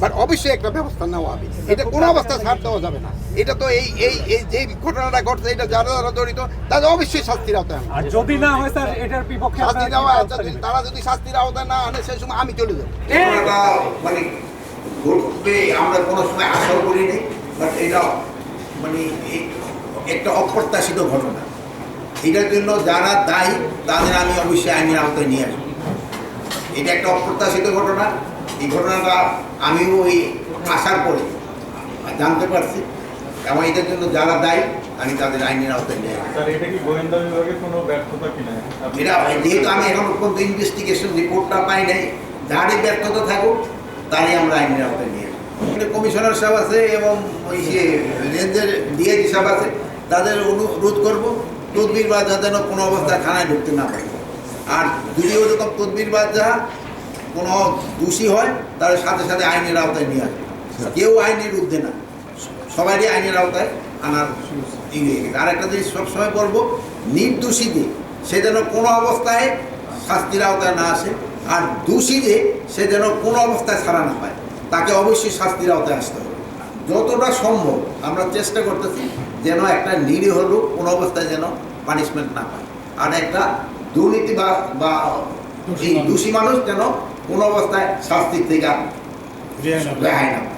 But অবশ্যই একটা ব্যবস্থা নেওয়া হবে। এটা কোনো অবস্থায় ছাড় দেওয়া যাবে না। এটা তো এই এই এই যে ঘটনাটা ঘটছে, এটা যারা যারা জড়িত তাদের অবশ্যই শাস্তির আওতায় আনবে। আর যদি না হয় স্যার এটার বিপক্ষে শাস্তি আপনারা কি দেওয়া, ব্যবস্থা নেবেন? তারা যদি শাস্তির আওতায় না আনে সেই সময় আমি চলে যাবো। মানে ঘটবে আমরা কোনো সময় আশাও করিনি, বাট এটা মানে একটা অপ্রত্যাশিত ঘটনা। এটার জন্য যারা দায়ী তাদের আমি অবশ্যই আইনের আওতায় নিয়ে আসবো। এটা একটা অপ্রত্যাশিত ঘটনা। এই ঘটনাটা আমিও ওই আসার পরে জানতে পারছি, এবং এটার জন্য যারা দায়ী আমি তাদের আইনের আওতায় নিয়ে আসবো। স্যার, এটা কি গোয়েন্দা বিভাগের কোনো ব্যর্থতা কিনা? এটা যেহেতু আমি এখন পর্যন্ত ইনভেস্টিগেশন রিপোর্টটা পাই নাই, যারই ব্যর্থতা থাকুক তারই আমরা আইনের আওতায় নিয়ে আসবো। কমিশনার সাহেব আছে এবং ওই যে রেঞ্জের ডিআইজি সাহেব আছে, তাদের অনুরোধ করবো তদবিরবাজ যেন কোনো অবস্থায় থানায় ঢুকতে না পারে। আর যদি ওরকম তদবিরবাজ যা কোনো দোষী হয় তাদের সাথে সাথে আইনের আওতায় নিয়ে আসবে। কেউ আইনের ঊর্ধ্বে না, সবারই আইনের আওতায় আনার ই হয়ে গেছে। আর একটা জিনিস সবসময় বলবো, নির্দোষীদের সে যেন কোনো অবস্থায় শাস্তির আওতায় না আসে, আর দোষীদের সে যেন কোনো অবস্থায় ছাড়া না পায়, তাকে অবশ্যই শাস্তির আওতায় আসতে হবে। যতটা সম্ভব আমরা চেষ্টা করতেছি যেন একটা নিরীহ লোক কোনো অবস্থায় যেন পানিশমেন্ট না পায়, আর একটা দুর্নীতি বা এই দোষী মানুষ যেন কোনো অবস্থায় শাস্তির থেকে রেহাই না পায়।